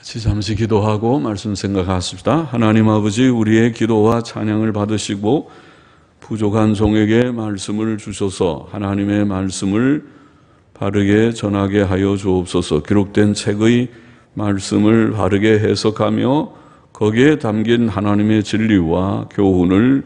잠시 기도하고 말씀 생각하십시다. 하나님 아버지, 우리의 기도와 찬양을 받으시고 부족한 종에게 말씀을 주셔서 하나님의 말씀을 바르게 전하게 하여 주옵소서. 기록된 책의 말씀을 바르게 해석하며 거기에 담긴 하나님의 진리와 교훈을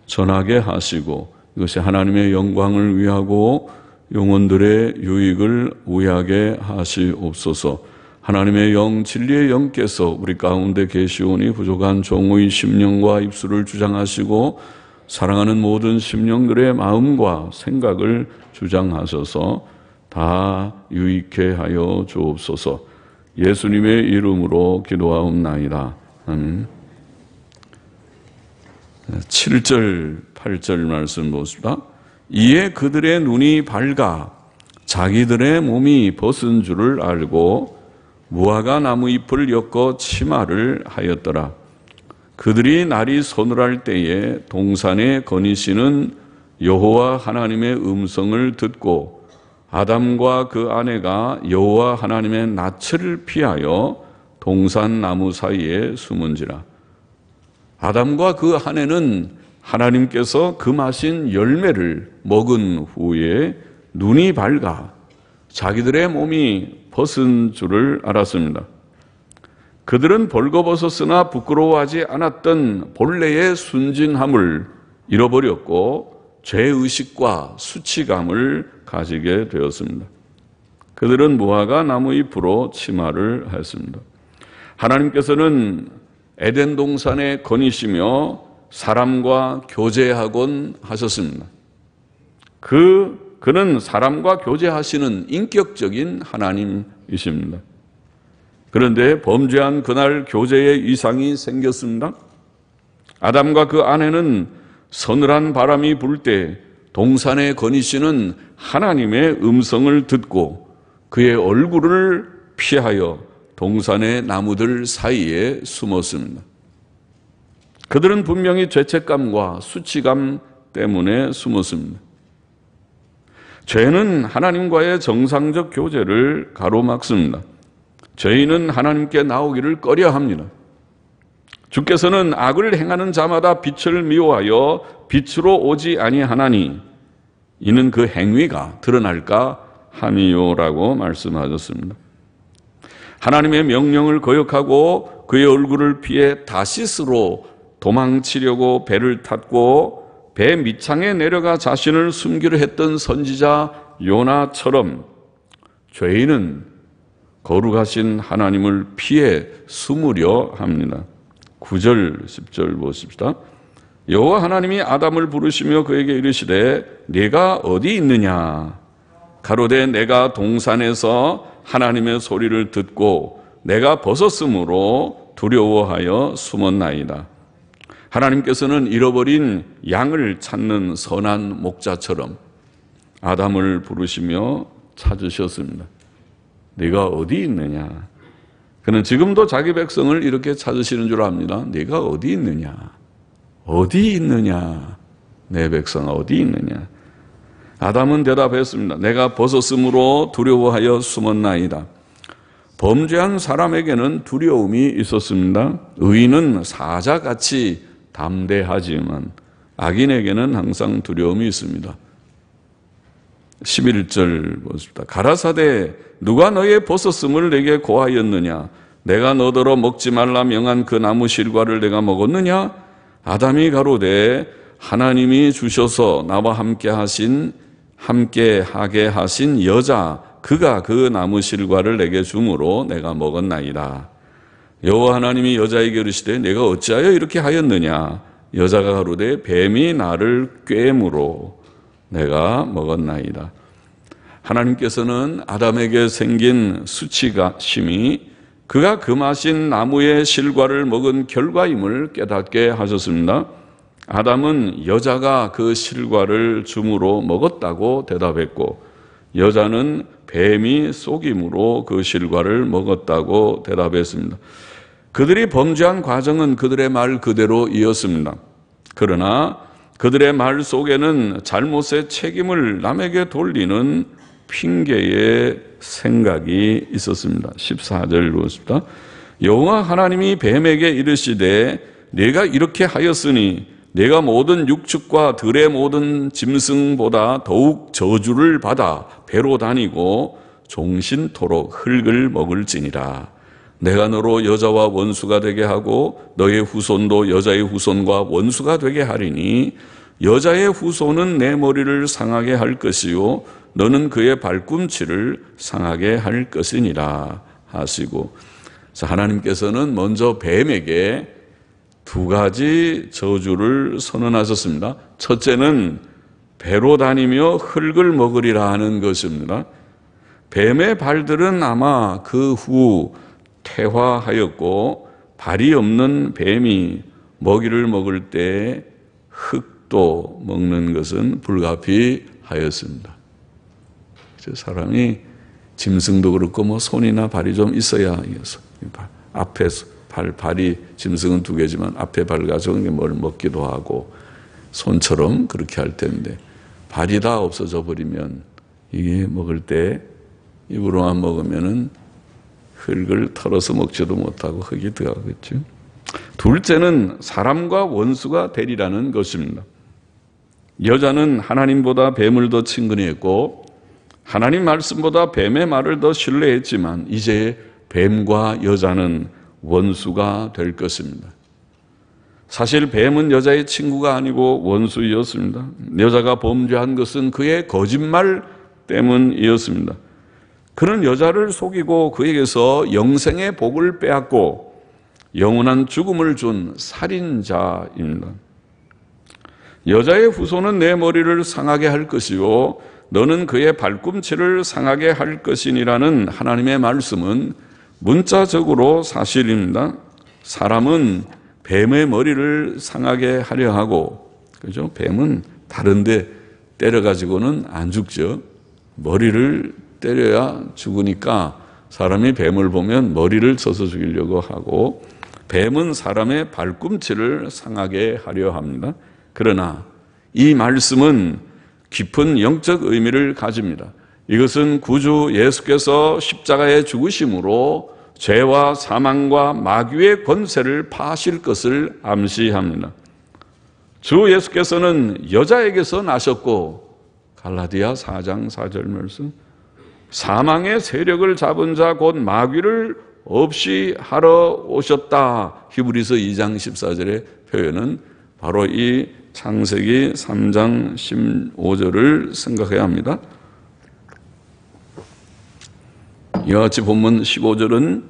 전하게 하시고 이것이 하나님의 영광을 위하고 영혼들의 유익을 위하게 하시옵소서. 하나님의 영, 진리의 영께서 우리 가운데 계시오니 부족한 종의 심령과 입술을 주장하시고 사랑하는 모든 심령들의 마음과 생각을 주장하셔서 다 유익케 하여 주옵소서. 예수님의 이름으로 기도하옵나이다. 아멘. 7절, 8절 말씀 보십시다. 이에 그들의 눈이 밝아 자기들의 몸이 벗은 줄을 알고 무화과 나무 잎을 엮어 치마를 하였더라. 그들이 날이 서늘할 때에 동산에 거니시는 여호와 하나님의 음성을 듣고 아담과 그 아내가 여호와 하나님의 낯을 피하여 동산 나무 사이에 숨은지라. 아담과 그 아내는 하나님께서 금하신 열매를 먹은 후에 눈이 밝아 자기들의 몸이 벗은 줄을 알았습니다. 그들은 벌거벗었으나 부끄러워하지 않았던 본래의 순진함을 잃어버렸고 죄의식과 수치감을 가지게 되었습니다. 그들은 무화과 나무 잎으로 치마를 했습니다. 하나님께서는 에덴 동산에 거니시며 사람과 교제하곤 하셨습니다. 그는 사람과 교제하시는 인격적인 하나님이십니다. 그런데 범죄한 그날 교제의 이상이 생겼습니다. 아담과 그 아내는 서늘한 바람이 불 때 동산에 거니시는 하나님의 음성을 듣고 그의 얼굴을 피하여 동산의 나무들 사이에 숨었습니다. 그들은 분명히 죄책감과 수치감 때문에 숨었습니다. 죄는 하나님과의 정상적 교제를 가로막습니다. 죄인은 하나님께 나오기를 꺼려합니다. 주께서는 악을 행하는 자마다 빛을 미워하여 빛으로 오지 아니하나니 이는 그 행위가 드러날까 함이요라고 말씀하셨습니다. 하나님의 명령을 거역하고 그의 얼굴을 피해 다시스로 도망치려고 배를 탔고 배 밑창에 내려가 자신을 숨기려 했던 선지자 요나처럼 죄인은 거룩하신 하나님을 피해 숨으려 합니다. 9절, 10절 보십시다. 여호와 하나님이 아담을 부르시며 그에게 이르시되 네가 어디 있느냐? 가로되 내가 동산에서 하나님의 소리를 듣고 내가 벗었으므로 두려워하여 숨었나이다. 하나님께서는 잃어버린 양을 찾는 선한 목자처럼 아담을 부르시며 찾으셨습니다. 네가 어디 있느냐? 그는 지금도 자기 백성을 이렇게 찾으시는 줄 압니다. 네가 어디 있느냐? 어디 있느냐? 내 백성아 어디 있느냐? 아담은 대답했습니다. 내가 벗었으므로 두려워하여 숨었나이다. 범죄한 사람에게는 두려움이 있었습니다. 의인은 사자같이 담대하지만 악인에게는 항상 두려움이 있습니다. 11절 보십시다. 가라사대 누가 너의 벗었음을 내게 고하였느냐? 내가 너더러 먹지 말라 명한 그 나무 실과를 내가 먹었느냐? 아담이 가로되 하나님이 주셔서 나와 함께 하게 하신 여자 그가 그 나무 실과를 내게 주므로 내가 먹었나이다. 여호와 하나님이 여자에게 이르시되 내가 어찌하여 이렇게 하였느냐? 여자가 가로되 뱀이 나를 꿰므로 내가 먹었나이다. 하나님께서는 아담에게 생긴 수치심이 그가 금하신 나무의 실과를 먹은 결과임을 깨닫게 하셨습니다. 아담은 여자가 그 실과를 줌으로 먹었다고 대답했고 여자는 뱀이 속임으로 그 실과를 먹었다고 대답했습니다. 그들이 범죄한 과정은 그들의 말 그대로 이었습니다. 그러나 그들의 말 속에는 잘못의 책임을 남에게 돌리는 핑계의 생각이 있었습니다. 14절 보십시다. 여호와 하나님이 뱀에게 이르시되 내가 이렇게 하였으니 내가 모든 육축과 들의 모든 짐승보다 더욱 저주를 받아 배로 다니고 종신토록 흙을 먹을지니라. 내가 너로 여자와 원수가 되게 하고 너의 후손도 여자의 후손과 원수가 되게 하리니 여자의 후손은 내 머리를 상하게 할 것이요 너는 그의 발꿈치를 상하게 할 것이니라 하시고, 하나님께서는 먼저 뱀에게 두 가지 저주를 선언하셨습니다. 첫째는 배로 다니며 흙을 먹으리라 하는 것입니다. 뱀의 발들은 아마 그 후 퇴화하였고 발이 없는 뱀이 먹이를 먹을 때 흙도 먹는 것은 불가피하였습니다. 사람이 짐승도 그렇고 뭐 손이나 발이 좀 있어야 앞에 발이 짐승은 두 개지만 앞에 발 가지고 뭘 먹기도 하고 손처럼 그렇게 할 텐데 발이 다 없어져 버리면 이게 먹을 때 입으로만 먹으면은 흙을 털어서 먹지도 못하고 흙이 들어가겠죠. 둘째는 사람과 원수가 되리라는 것입니다. 여자는 하나님보다 뱀을 더 친근히 했고 하나님 말씀보다 뱀의 말을 더 신뢰했지만 이제 뱀과 여자는 원수가 될 것입니다. 사실 뱀은 여자의 친구가 아니고 원수이었습니다. 여자가 범죄한 것은 그의 거짓말 때문이었습니다. 그는 여자를 속이고 그에게서 영생의 복을 빼앗고 영원한 죽음을 준 살인자입니다. 여자의 후손은 내 머리를 상하게 할 것이요 너는 그의 발꿈치를 상하게 할 것이니라는 하나님의 말씀은 문자적으로 사실입니다. 사람은 뱀의 머리를 상하게 하려 하고, 그죠? 뱀은 다른데 때려가지고는 안 죽죠. 머리를 때려야 죽으니까 사람이 뱀을 보면 머리를 쳐서 죽이려고 하고, 뱀은 사람의 발꿈치를 상하게 하려 합니다. 그러나 이 말씀은 깊은 영적 의미를 가집니다. 이것은 구주 예수께서 십자가에 죽으심으로 죄와 사망과 마귀의 권세를 파하실 것을 암시합니다. 주 예수께서는 여자에게서 나셨고, 갈라디아 4장 4절 말씀, 사망의 세력을 잡은 자 곧 마귀를 없이 하러 오셨다. 히브리서 2장 14절의 표현은 바로 이 창세기 3장 15절을 생각해야 합니다. 이와 같이 본문 15절은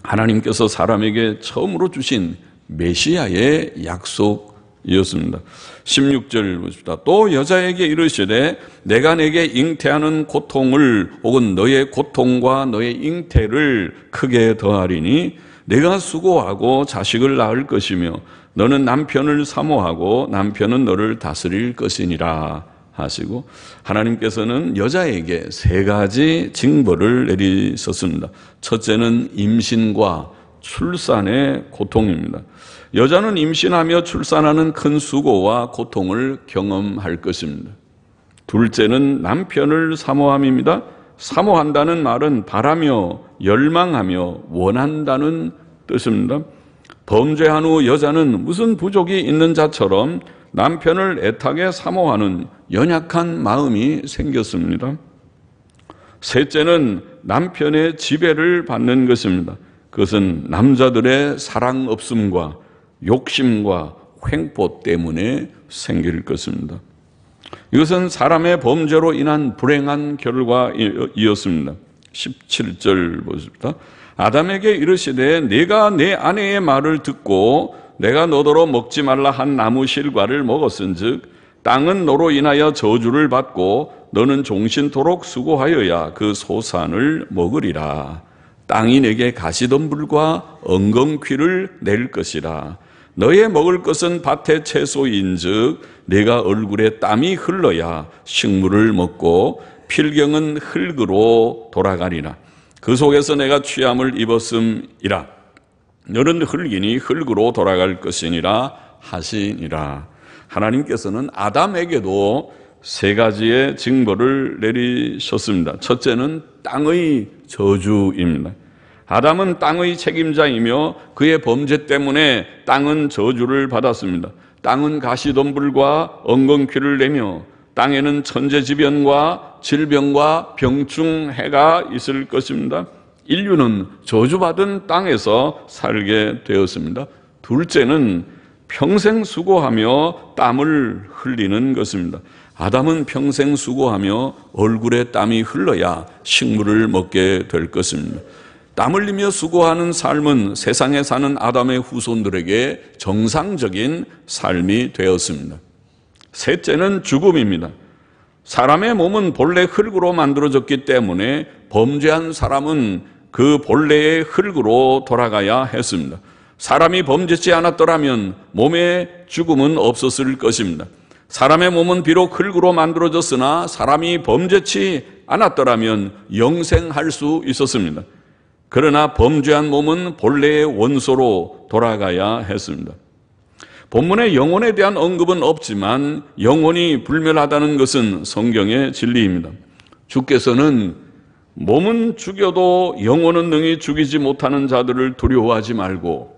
하나님께서 사람에게 처음으로 주신 메시아의 약속이었습니다. 16절 보십시다. 또 여자에게 이르시되 내가 내게 잉태하는 고통을 혹은 너의 고통과 너의 잉태를 크게 더하리니 내가 수고하고 자식을 낳을 것이며 너는 남편을 사모하고 남편은 너를 다스릴 것이니라 하시고, 하나님께서는 여자에게 세 가지 징벌을 내리셨습니다. 첫째는 임신과 출산의 고통입니다. 여자는 임신하며 출산하는 큰 수고와 고통을 경험할 것입니다. 둘째는 남편을 사모함입니다. 사모한다는 말은 바라며 열망하며 원한다는 뜻입니다. 범죄한 후 여자는 무슨 부족이 있는 자처럼 남편을 애타게 사모하는 연약한 마음이 생겼습니다. 셋째는 남편의 지배를 받는 것입니다. 그것은 남자들의 사랑 없음과 욕심과 횡포 때문에 생길 것입니다. 이것은 사람의 범죄로 인한 불행한 결과이었습니다. 17절 보십시다. 아담에게 이르시되 네가 내 아내의 말을 듣고 내가 너더러 먹지 말라 한 나무 실과를 먹었은즉 땅은 너로 인하여 저주를 받고 너는 종신토록 수고하여야 그 소산을 먹으리라. 땅이 내게 가시덤불과 엉겅퀴를 낼 것이라. 너의 먹을 것은 밭의 채소인즉 네가 얼굴에 땀이 흘러야 식물을 먹고 필경은 흙으로 돌아가리라. 그 속에서 내가 취함을 입었음이라. 너는 흙이니 흙으로 돌아갈 것이니라 하시니라. 하나님께서는 아담에게도 세 가지의 징벌을 내리셨습니다. 첫째는 땅의 저주입니다. 아담은 땅의 책임자이며 그의 범죄 때문에 땅은 저주를 받았습니다. 땅은 가시덤불과 엉겅퀴를 내며 땅에는 천재지변과 질병과 병충해가 있을 것입니다. 인류는 저주받은 땅에서 살게 되었습니다. 둘째는 평생 수고하며 땀을 흘리는 것입니다. 아담은 평생 수고하며 얼굴에 땀이 흘러야 식물을 먹게 될 것입니다. 땀 흘리며 수고하는 삶은 세상에 사는 아담의 후손들에게 정상적인 삶이 되었습니다. 셋째는 죽음입니다. 사람의 몸은 본래 흙으로 만들어졌기 때문에 범죄한 사람은 그 본래의 흙으로 돌아가야 했습니다. 사람이 범죄치 않았더라면 몸의 죽음은 없었을 것입니다. 사람의 몸은 비록 흙으로 만들어졌으나 사람이 범죄치 않았더라면 영생할 수 있었습니다. 그러나 범죄한 몸은 본래의 원소로 돌아가야 했습니다. 본문에 영혼에 대한 언급은 없지만 영혼이 불멸하다는 것은 성경의 진리입니다. 주께서는 몸은 죽여도 영혼은 능히 죽이지 못하는 자들을 두려워하지 말고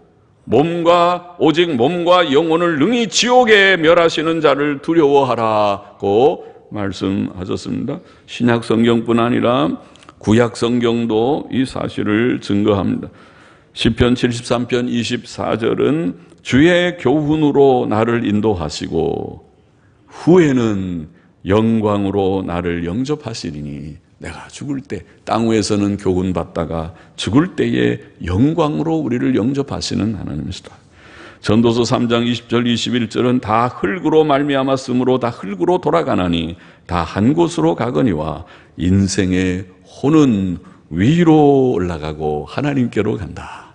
오직 몸과 영혼을 능히 지옥에 멸하시는 자를 두려워하라고 말씀하셨습니다. 신약 성경뿐 아니라 구약 성경도 이 사실을 증거합니다. 시편 73편 24절은 주의 교훈으로 나를 인도하시고 후에는 영광으로 나를 영접하시리니 내가 죽을 때 땅 위에서는 교훈받다가 죽을 때에 영광으로 우리를 영접하시는 하나님이시다. 전도서 3장 20절 21절은 다 흙으로 말미암았으므로 다 흙으로 돌아가나니 다 한 곳으로 가거니와 인생의 혼은 위로 올라가고 하나님께로 간다.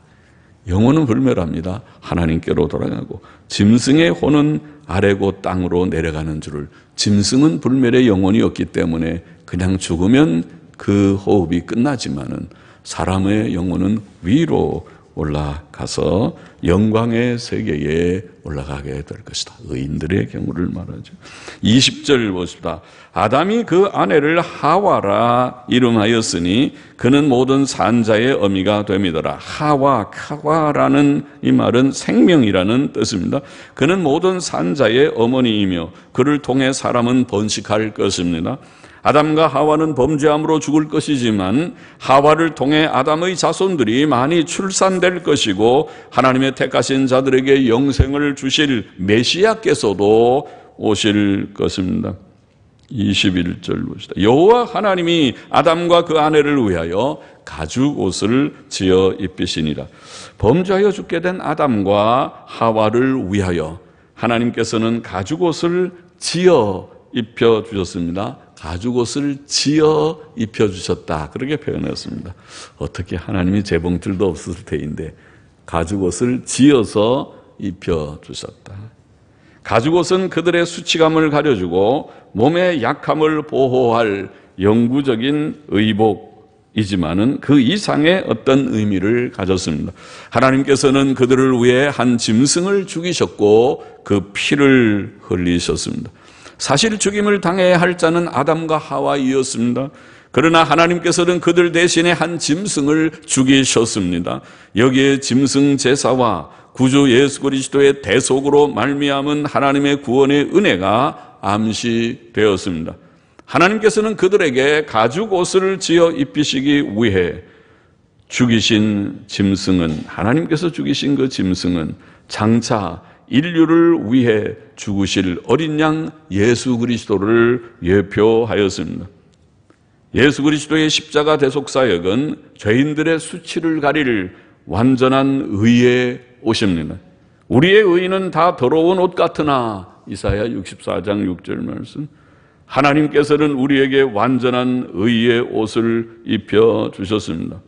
영혼은 불멸합니다. 하나님께로 돌아가고 짐승의 혼은 아래고 땅으로 내려가는 줄을. 짐승은 불멸의 영혼이 없기 때문에 그냥 죽으면 그 호흡이 끝나지만은 사람의 영혼은 위로 올라가서 영광의 세계에 올라가게 될 것이다. 의인들의 경우를 말하죠. 20절 보십시다. 아담이 그 아내를 하와라 이름하였으니 그는 모든 산자의 어미가 됨이더라. 카와라는 이 말은 생명이라는 뜻입니다. 그는 모든 산자의 어머니이며 그를 통해 사람은 번식할 것입니다. 아담과 하와는 범죄함으로 죽을 것이지만 하와를 통해 아담의 자손들이 많이 출산될 것이고 하나님의 택하신 자들에게 영생을 주실 메시아께서도 오실 것입니다. 21절 봅시다. 여호와 하나님이 아담과 그 아내를 위하여 가죽옷을 지어 입히시니라. 범죄하여 죽게 된 아담과 하와를 위하여 하나님께서는 가죽옷을 지어 입혀주셨습니다. 가죽옷을 지어 입혀주셨다. 그렇게 표현했습니다. 어떻게 하나님이 재봉틀도 없을 테인데 가죽옷을 지어서 입혀주셨다. 가죽옷은 그들의 수치감을 가려주고 몸의 약함을 보호할 영구적인 의복이지만은 그 이상의 어떤 의미를 가졌습니다. 하나님께서는 그들을 위해 한 짐승을 죽이셨고 그 피를 흘리셨습니다. 사실 죽임을 당해야 할 자는 아담과 하와이었습니다. 그러나 하나님께서는 그들 대신에 한 짐승을 죽이셨습니다. 여기에 짐승 제사와 구주 예수 그리스도의 대속으로 말미암은 하나님의 구원의 은혜가 암시되었습니다. 하나님께서는 그들에게 가죽옷을 지어 입히시기 위해 죽이신 짐승은, 하나님께서 죽이신 그 짐승은 장차 인류를 위해 죽으실 어린 양 예수 그리스도를 예표하였습니다. 예수 그리스도의 십자가 대속 사역은 죄인들의 수치를 가릴 완전한 의의 옷입니다. 우리의 의는 다 더러운 옷 같으나 이사야 64장 6절 말씀, 하나님께서는 우리에게 완전한 의의 옷을 입혀주셨습니다.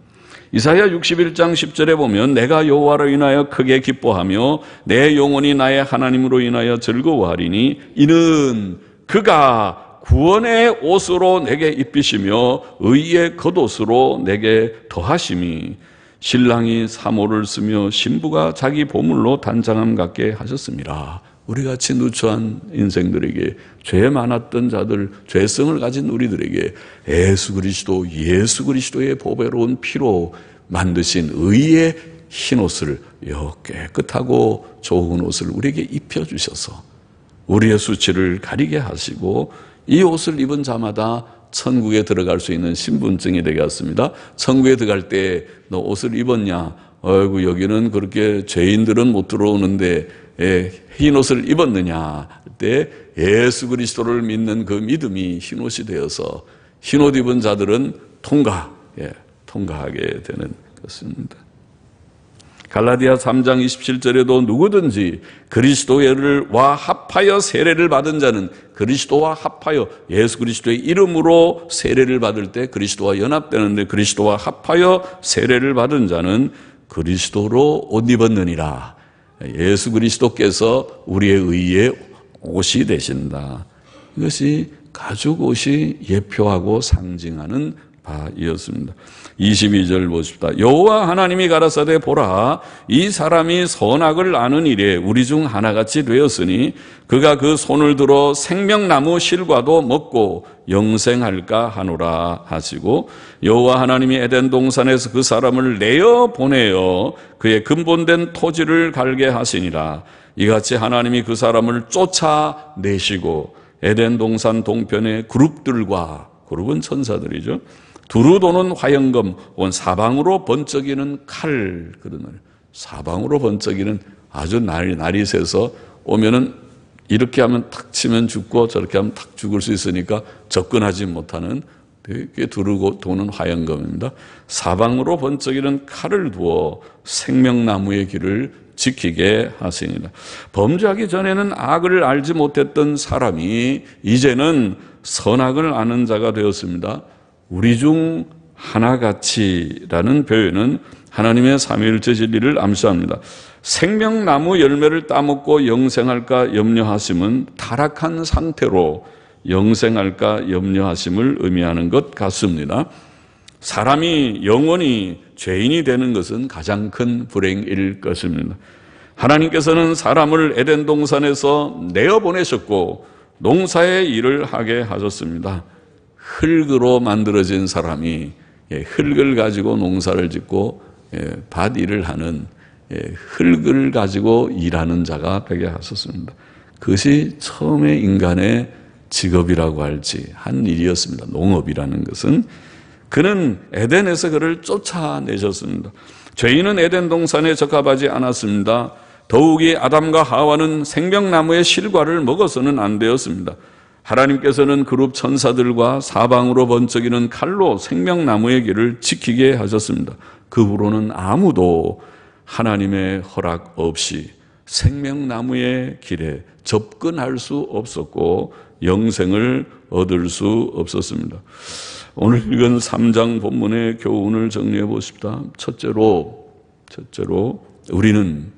이사야 61장 10절에 보면 내가 여호와로 인하여 크게 기뻐하며 내 영혼이 나의 하나님으로 인하여 즐거워하리니 이는 그가 구원의 옷으로 내게 입히시며 의의 겉옷으로 내게 더하심이 신랑이 사모를 쓰며 신부가 자기 보물로 단장함 같게 하셨습니다. 우리같이 누추한 인생들에게, 죄 많았던 자들, 죄성을 가진 우리들에게 예수 그리스도의 보배로운 피로 만드신 의의 흰 옷을 깨끗하고 좋은 옷을 우리에게 입혀주셔서 우리의 수치를 가리게 하시고 이 옷을 입은 자마다 천국에 들어갈 수 있는 신분증이 되게 했습니다. 천국에 들어갈 때 너 옷을 입었냐? 아이고 여기는 그렇게 죄인들은 못 들어오는데 흰 옷을 입었느냐? 할 때 예수 그리스도를 믿는 그 믿음이 흰 옷이 되어서 흰 옷 입은 자들은 통과하게 되는 것입니다. 갈라디아 3장 27절에도 누구든지 그리스도와 합하여 세례를 받은 자는 그리스도와 합하여 예수 그리스도의 이름으로 세례를 받을 때 그리스도와 연합되는데 그리스도와 합하여 세례를 받은 자는 그리스도로 옷 입었느니라. 예수 그리스도께서 우리의 의의 옷이 되신다. 이것이 가죽 옷이 예표하고 상징하는 바이었습니다. 22절 보십시다. 여호와 하나님이 가라사대 보라 이 사람이 선악을 아는 일에 우리 중 하나같이 되었으니 그가 그 손을 들어 생명나무 실과도 먹고 영생할까 하노라 하시고 여호와 하나님이 에덴 동산에서 그 사람을 내어 보내어 그의 근본된 토지를 갈게 하시니라. 이같이 하나님이 그 사람을 쫓아내시고 에덴 동산 동편의 그룹은 천사들이죠. 두루 도는 화영검, 온 사방으로 번쩍이는 칼, 사방으로 번쩍이는 아주 날이 새서 오면은 이렇게 하면 탁 치면 죽고 저렇게 하면 탁 죽을 수 있으니까 접근하지 못하는 되게 두루 도는 화영검입니다. 사방으로 번쩍이는 칼을 두어 생명나무의 길을 지키게 하시니라. 범죄하기 전에는 악을 알지 못했던 사람이 이제는 선악을 아는 자가 되었습니다. 우리 중 하나같이라는 표현은 하나님의 삼위일체 진리를 암시합니다. 생명나무 열매를 따먹고 영생할까 염려하심은 타락한 상태로 영생할까 염려하심을 의미하는 것 같습니다. 사람이 영원히 죄인이 되는 것은 가장 큰 불행일 것입니다. 하나님께서는 사람을 에덴 동산에서 내어보내셨고 농사의 일을 하게 하셨습니다. 흙으로 만들어진 사람이 흙을 가지고 농사를 짓고 밭 일을 하는 흙을 가지고 일하는 자가 되게 하셨습니다. 그것이 처음에 인간의 직업이라고 할지 한 일이었습니다. 농업이라는 것은. 그는 에덴에서 그를 쫓아내셨습니다. 죄인은 에덴 동산에 적합하지 않았습니다. 더욱이 아담과 하와는 생명나무의 실과를 먹어서는 안 되었습니다. 하나님께서는 그룹 천사들과 사방으로 번쩍이는 칼로 생명나무의 길을 지키게 하셨습니다. 그 후로는 아무도 하나님의 허락 없이 생명나무의 길에 접근할 수 없었고 영생을 얻을 수 없었습니다. 오늘 읽은 3장 본문의 교훈을 정리해 보십시다. 첫째로 우리는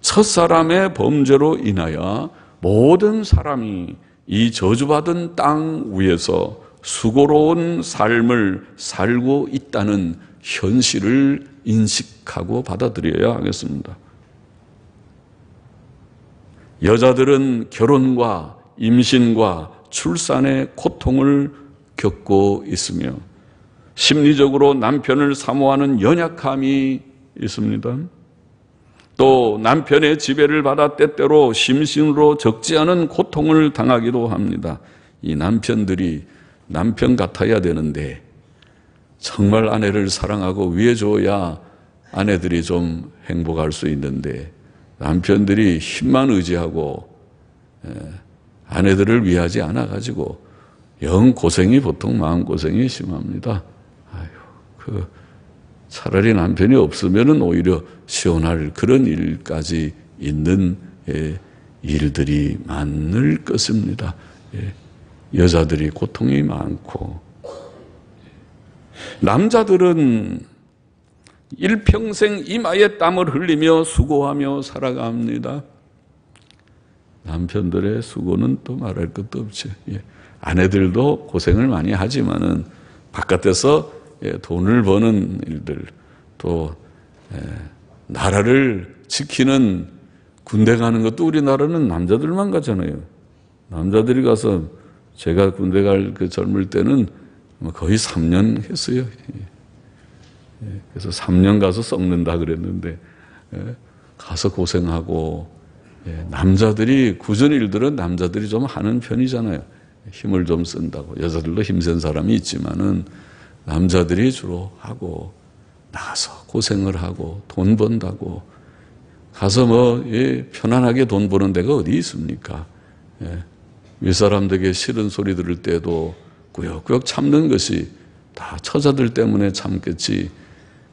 첫사람의 범죄로 인하여 모든 사람이 이 저주받은 땅 위에서 수고로운 삶을 살고 있다는 현실을 인식하고 받아들여야 하겠습니다. 여자들은 결혼과 임신과 출산의 고통을 겪고 있으며 심리적으로 남편을 사모하는 연약함이 있습니다. 또 남편의 지배를 받아 때때로 심신으로 적지 않은 고통을 당하기도 합니다. 이 남편들이 남편 같아야 되는데 정말 아내를 사랑하고 위해줘야 아내들이 좀 행복할 수 있는데 남편들이 힘만 의지하고 아내들을 위하지 않아가지고 영 고생이 보통 마음고생이 심합니다. 차라리 남편이 없으면 오히려 시원할 그런 일까지 있는 일들이 많을 것입니다. 여자들이 고통이 많고 남자들은 일평생 이마에 땀을 흘리며 수고하며 살아갑니다. 남편들의 수고는 또 말할 것도 없죠. 아내들도 고생을 많이 하지만은 바깥에서 돈을 버는 일들, 또 나라를 지키는 군대 가는 것도 우리나라는 남자들만 가잖아요. 남자들이 가서 제가 군대 갈 그 젊을 때는 거의 3년 했어요. 그래서 3년 가서 썩는다 그랬는데 가서 고생하고 남자들이 굳은 일들은 남자들이 좀 하는 편이잖아요. 힘을 좀 쓴다고. 여자들도 힘센 사람이 있지만은 남자들이 주로 하고 나가서 고생을 하고 돈 번다고 가서 뭐 편안하게 돈 버는 데가 어디 있습니까? 윗사람들에게 싫은 소리 들을 때도 꾸역꾸역 참는 것이 다 처자들 때문에 참겠지.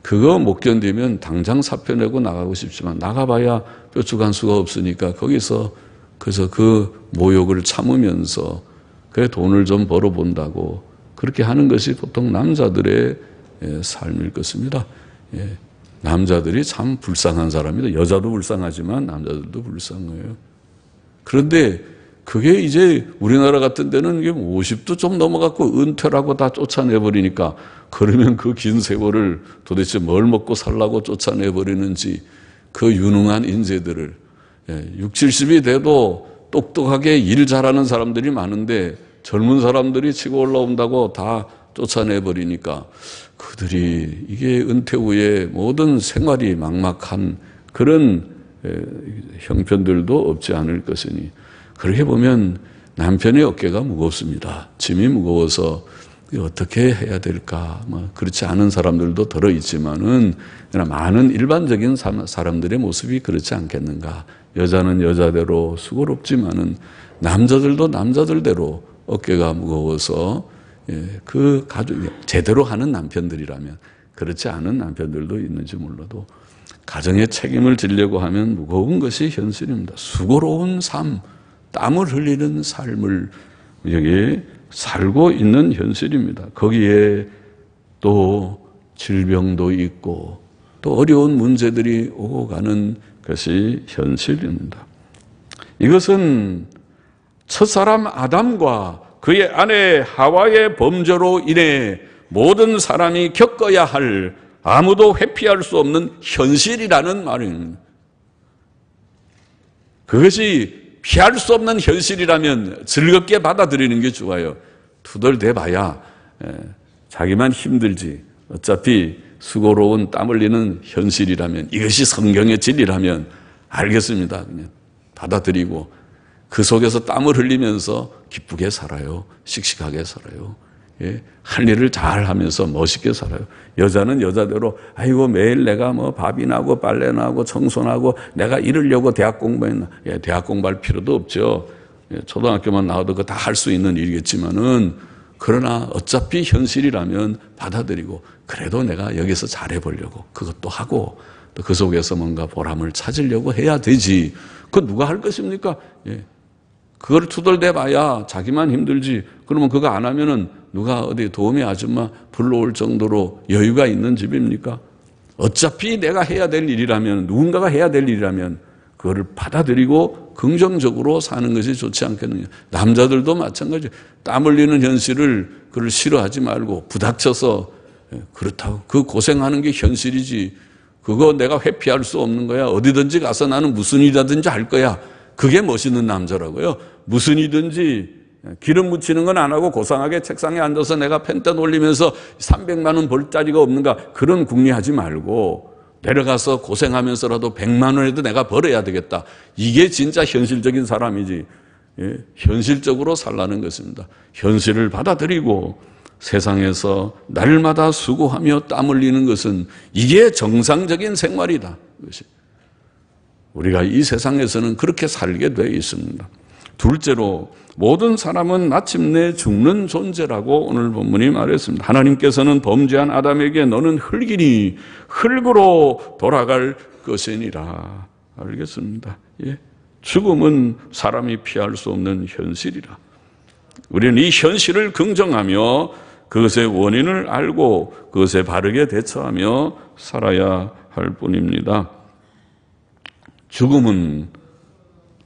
그거 못 견디면 당장 사표 내고 나가고 싶지만 나가봐야 뾰족한 수가 없으니까 거기서 그래서 그 모욕을 참으면서 그래 돈을 좀 벌어본다고 그렇게 하는 것이 보통 남자들의 삶일 것입니다. 남자들이 참 불쌍한 사람이다. 여자도 불쌍하지만 남자들도 불쌍해요. 그런데 그게 이제 우리나라 같은 데는 이게 50도 좀 넘어갔고 은퇴라고 다 쫓아내버리니까 그러면 그 긴 세월을 도대체 뭘 먹고 살라고 쫓아내버리는지 그 유능한 인재들을 60, 70이 돼도 똑똑하게 일 잘하는 사람들이 많은데 젊은 사람들이 치고 올라온다고 다 쫓아내버리니까 그들이 이게 은퇴 후에 모든 생활이 막막한 그런 형편들도 없지 않을 것이니 그렇게 보면 남편의 어깨가 무겁습니다. 짐이 무거워서 어떻게 해야 될까? 뭐 그렇지 않은 사람들도 들어있지만은 많은 일반적인 사람들의 모습이 그렇지 않겠는가? 여자는 여자대로 수고롭지만은 남자들도 남자들대로 어깨가 무거워서 그 가족 제대로 하는 남편들이라면 그렇지 않은 남편들도 있는지 몰라도 가정의 책임을 지려고 하면 무거운 것이 현실입니다. 수고로운 삶, 땀을 흘리는 삶을 여기 살고 있는 현실입니다. 거기에 또 질병도 있고 또 어려운 문제들이 오고 가는 것이 현실입니다. 이것은 첫사람 아담과 그의 아내 하와의 범죄로 인해 모든 사람이 겪어야 할 아무도 회피할 수 없는 현실이라는 말입니다. 그것이 피할 수 없는 현실이라면 즐겁게 받아들이는 게 좋아요. 투덜대봐야 자기만 힘들지. 어차피 수고로운 땀 흘리는 현실이라면 이것이 성경의 진리라면 알겠습니다. 그냥 받아들이고 그 속에서 땀을 흘리면서 기쁘게 살아요. 씩씩하게 살아요. 할 일을 잘 하면서 멋있게 살아요. 여자는 여자대로 아이고 매일 내가 뭐 밥이나 하고 빨래나 하고 청소나 하고 내가 이러려고 대학 공부했나. 대학 공부할 필요도 없죠. 초등학교만 나와도 그거 다 할 수 있는 일이겠지만은 그러나 어차피 현실이라면 받아들이고 그래도 내가 여기서 잘해보려고 그것도 하고 또 그 속에서 뭔가 보람을 찾으려고 해야 되지. 그거 누가 할 것입니까? 그걸 투덜대봐야 자기만 힘들지. 그러면 그거 안 하면은 누가 어디 도우미 아줌마 불러올 정도로 여유가 있는 집입니까? 어차피 내가 해야 될 일이라면 누군가가 해야 될 일이라면 그거를 받아들이고 긍정적으로 사는 것이 좋지 않겠느냐. 남자들도 마찬가지예요. 땀 흘리는 현실을 그걸 싫어하지 말고 부닥쳐서 그렇다고 그 고생하는 게 현실이지. 그거 내가 회피할 수 없는 거야. 어디든지 가서 나는 무슨 일이라든지 할 거야. 그게 멋있는 남자라고요. 무슨 일이든지 기름 묻히는 건 안 하고 고상하게 책상에 앉아서 내가 펜대 놀리면서 300만 원 벌 자리가 없는가 그런 궁리하지 말고 내려가서 고생하면서라도 100만 원에도 내가 벌어야 되겠다. 이게 진짜 현실적인 사람이지. 현실적으로 살라는 것입니다. 현실을 받아들이고 세상에서 날마다 수고하며 땀 흘리는 것은 이게 정상적인 생활이다. 이것이. 우리가 이 세상에서는 그렇게 살게 되어 있습니다. 둘째로 모든 사람은 마침내 죽는 존재라고 오늘 본문이 말했습니다. 하나님께서는 범죄한 아담에게 너는 흙이니 흙으로 돌아갈 것이니라. 알겠습니다. 죽음은 사람이 피할 수 없는 현실이라. 우리는 이 현실을 긍정하며 그것의 원인을 알고 그것에 바르게 대처하며 살아야 할 뿐입니다. 죽음은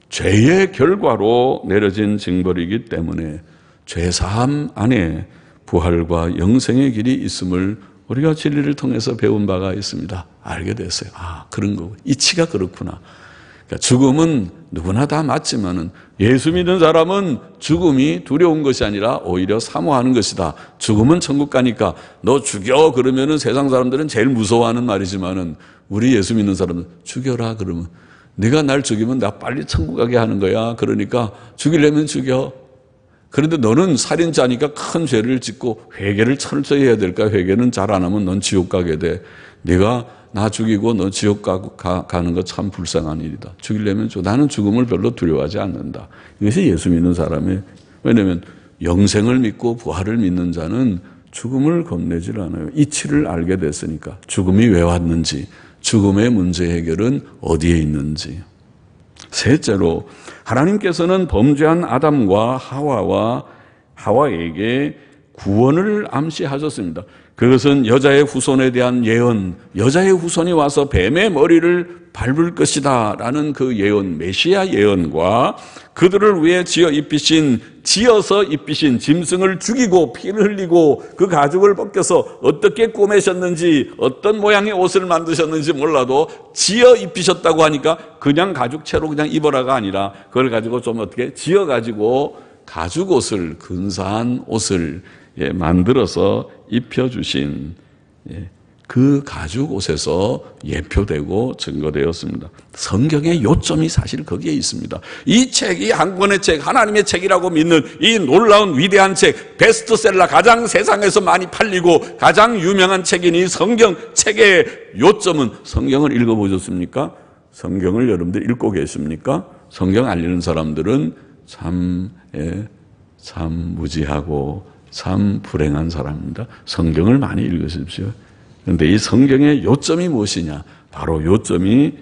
죄의 결과로 내려진 징벌이기 때문에 죄사함 안에 부활과 영생의 길이 있음을 우리가 진리를 통해서 배운 바가 있습니다. 알게 됐어요. 아, 그런 거고. 이치가 그렇구나. 죽음은 누구나 다 맞지만은 예수 믿는 사람은 죽음이 두려운 것이 아니라 오히려 사모하는 것이다. 죽음은 천국 가니까 너 죽여 그러면은 세상 사람들은 제일 무서워하는 말이지만은 우리 예수 믿는 사람은 죽여라 그러면 네가 날 죽이면 나 빨리 천국 가게 하는 거야. 그러니까 죽이려면 죽여. 그런데 너는 살인자니까 큰 죄를 짓고 회개를 철저히 해야 될까? 회개는 잘 안 하면 넌 지옥 가게 돼. 네가 나 죽이고 너 지옥 가는 거 참 불쌍한 일이다. 죽이려면 나는 죽음을 별로 두려워하지 않는다. 이것이 예수 믿는 사람의, 왜냐하면 영생을 믿고 부활을 믿는 자는 죽음을 겁내질 않아요. 이치를 알게 됐으니까. 죽음이 왜 왔는지, 죽음의 문제 해결은 어디에 있는지. 셋째로 하나님께서는 범죄한 아담과 하와에게 구원을 암시하셨습니다. 그것은 여자의 후손에 대한 예언, 여자의 후손이 와서 뱀의 머리를 밟을 것이다 라는 그 예언, 메시아 예언과 그들을 위해 지어서 입히신 짐승을 죽이고 피를 흘리고 그 가죽을 벗겨서 어떻게 꾸매셨는지 어떤 모양의 옷을 만드셨는지 몰라도 지어 입히셨다고 하니까 그냥 가죽채로 그냥 입어라가 아니라 그걸 가지고 좀 어떻게 지어가지고 가죽 옷을, 근사한 옷을 만들어서 입혀주신 그 가죽 옷에서 예표되고 증거되었습니다. 성경의 요점이 사실 거기에 있습니다. 이 책이 한 권의 책, 하나님의 책이라고 믿는 이 놀라운 위대한 책, 베스트셀러, 가장 세상에서 많이 팔리고 가장 유명한 책인 이 성경 책의 요점은, 성경을 읽어보셨습니까? 성경을 여러분들 읽고 계십니까? 성경 알리는 사람들은 참 무지하고 참 불행한 사람입니다. 성경을 많이 읽으십시오. 그런데 이 성경의 요점이 무엇이냐? 바로 요점이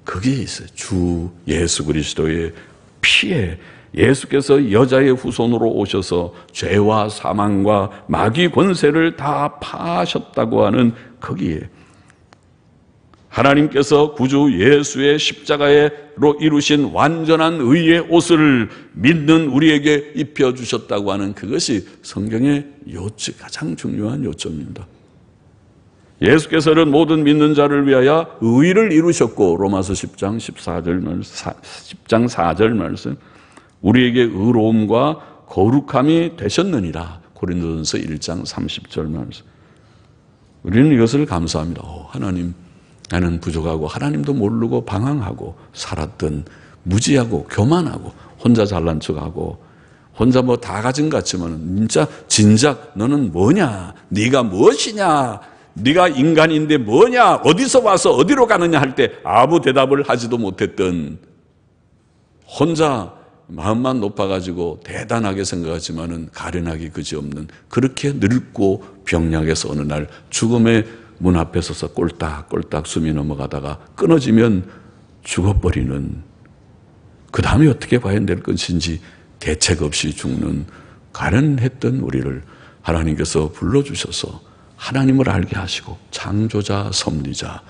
거기에 있어요. 주 예수 그리스도의 피에, 예수께서 여자의 후손으로 오셔서 죄와 사망과 마귀 권세를 다 파하셨다고 하는 거기에, 하나님께서 구주 예수의 십자가로 이루신 완전한 의의 옷을 믿는 우리에게 입혀주셨다고 하는 그것이 성경의 요점, 가장 중요한 요점입니다. 예수께서는 모든 믿는 자를 위하여 의를 이루셨고, 로마서 10장 4절 말씀, 우리에게 의로움과 거룩함이 되셨느니라. 고린도전서 1장 30절 말씀. 우리는 이것을 감사합니다. 하나님, 나는 부족하고 하나님도 모르고 방황하고 살았던, 무지하고 교만하고 혼자 잘난 척하고 혼자 뭐 다 가진 것 같지만 진작 너는 뭐냐, 네가 무엇이냐, 네가 인간인데 뭐냐, 어디서 와서 어디로 가느냐 할 때 아무 대답을 하지도 못했던, 혼자 마음만 높아가지고 대단하게 생각하지만은 가련하기 그지없는, 그렇게 늙고 병약해서 어느 날 죽음의 문 앞에 서서 꼴딱꼴딱 숨이 넘어가다가 끊어지면 죽어버리는, 그 다음에 어떻게 봐야 될 것인지 대책 없이 죽는 가련했던 우리를 하나님께서 불러주셔서 하나님을 알게 하시고 창조자, 섭리자,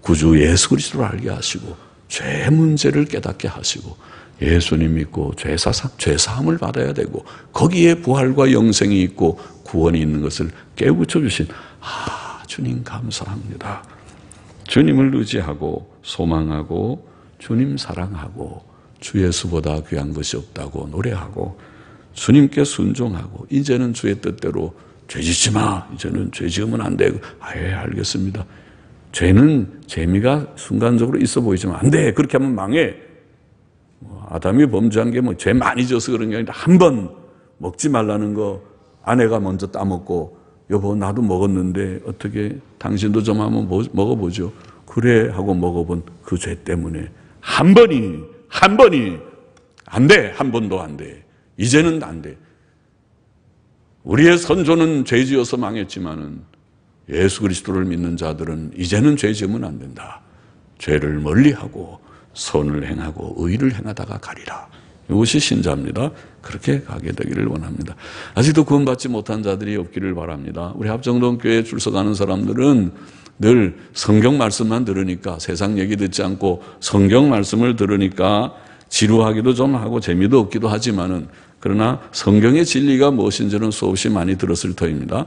구주 예수 그리스도를 알게 하시고 죄 문제를 깨닫게 하시고 예수님 믿고 죄사함을 받아야 되고 거기에 부활과 영생이 있고 구원이 있는 것을 깨우쳐 주신, 주님 감사합니다. 주님을 의지하고 소망하고 주님 사랑하고 주 예수보다 귀한 것이 없다고 노래하고 주님께 순종하고, 이제는 주의 뜻대로 죄 짓지 마, 이제는 죄 지으면 안 돼. 알겠습니다. 죄는 재미가 순간적으로 있어 보이지만 안 돼, 그렇게 하면 망해. 아담이 범죄한 게 죄 많이 져서 그런 게 아니라 한 번 먹지 말라는 거 아내가 먼저 따먹고, 여보 나도 먹었는데 어떻게 당신도 좀 한번 먹어보죠. 그래 하고 먹어본 그 죄 때문에 한 번이 안 돼. 한 번도 안 돼. 이제는 안 돼. 우리의 선조는 죄 지어서 망했지만은 예수 그리스도를 믿는 자들은 이제는 죄 지으면 안 된다. 죄를 멀리하고 선을 행하고 의를 행하다가 가리라. 이것이 신자입니다. 그렇게 가게 되기를 원합니다. 아직도 구원받지 못한 자들이 없기를 바랍니다. 우리 합정동교회에 출석하는 사람들은 늘 성경 말씀만 들으니까, 세상 얘기 듣지 않고 성경 말씀을 들으니까 지루하기도 좀 하고 재미도 없기도 하지만은, 그러나 성경의 진리가 무엇인지는 수없이 많이 들었을 터입니다.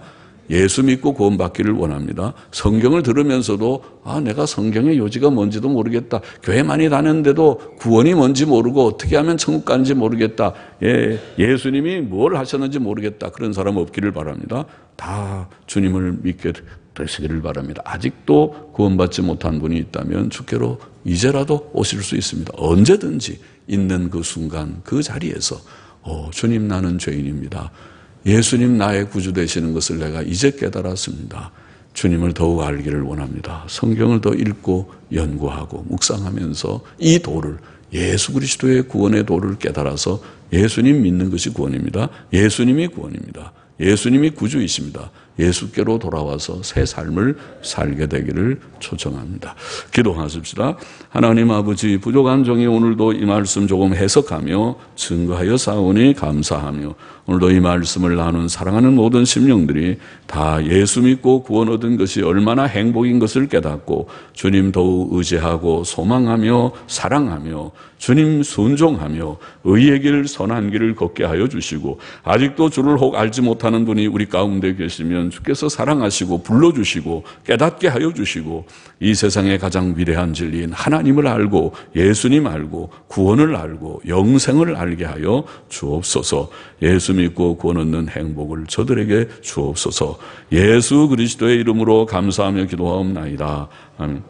예수 믿고 구원받기를 원합니다. 성경을 들으면서도 내가 성경의 요지가 뭔지도 모르겠다. 교회 많이 다녔는데도 구원이 뭔지 모르고 어떻게 하면 천국 가는지 모르겠다. 예수님이 뭘 하셨는지 모르겠다. 그런 사람 없기를 바랍니다. 다 주님을 믿게 되시기를 바랍니다. 아직도 구원받지 못한 분이 있다면 주께로 이제라도 오실 수 있습니다. 언제든지 있는 그 순간 그 자리에서 주님 나는 죄인입니다. 예수님 나의 구주 되시는 것을 내가 이제 깨달았습니다. 주님을 더욱 알기를 원합니다. 성경을 더 읽고 연구하고 묵상하면서 이 도를 예수 그리스도의 구원의 도를 깨달아서 예수님 믿는 것이 구원입니다. 예수님이 구원입니다. 예수님이 구주이십니다. 예수께로 돌아와서 새 삶을 살게 되기를 초청합니다. 기도하십시다. 하나님 아버지, 부족한 종이 오늘도 이 말씀 조금 해석하며 증거하여 사오니 감사하며 오늘도 이 말씀을 나눈 사랑하는 모든 심령들이 다 예수 믿고 구원 얻은 것이 얼마나 행복인 것을 깨닫고 주님 더욱 의지하고 소망하며 사랑하며 주님 순종하며 의의 길 선한 길을 걷게 하여 주시고 아직도 주를 혹 알지 못하는 분이 우리 가운데 계시면 주께서 사랑하시고 불러주시고 깨닫게 하여 주시고 이 세상의 가장 위대한 진리인 하나님을 알고 예수님 알고 구원을 알고 영생을 알게 하여 주옵소서. 예수 믿고 구원 얻는 행복을 저들에게 주옵소서. 예수 그리스도의 이름으로 감사하며 기도하옵나이다. 아멘.